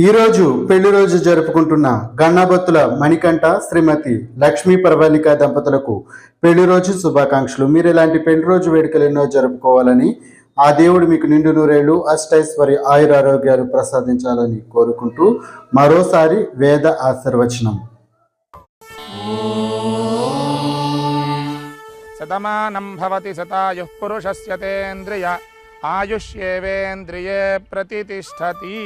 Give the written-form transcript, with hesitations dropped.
ఈరోజు పెళ్లి రోజు జరుపుకుంటున్న గన్నాబత్తుల మణికంఠ శ్రీమతి లక్ష్మీ ప్రవళిక దంపతులకు పెళ్లి రోజు శుభాకాంక్షలు. మీరు ఇలాంటి పెళ్లి రోజు వేడుకలు ఎన్నో జరుపుకోవాలని, ఆ దేవుడు మీకు నిండు నూరేళ్లు అష్టైశ్వర్య ఆయురారోగ్యాలు ప్రసాదించాలని కోరుకుంటూ మరోసారి వేద ఆశీర్వచనం. శతమానం భవతి శతాయుః పురుషస్య తేంద్రియ ఆయుష్యేవేంద్రియే ప్రతిష్టతి.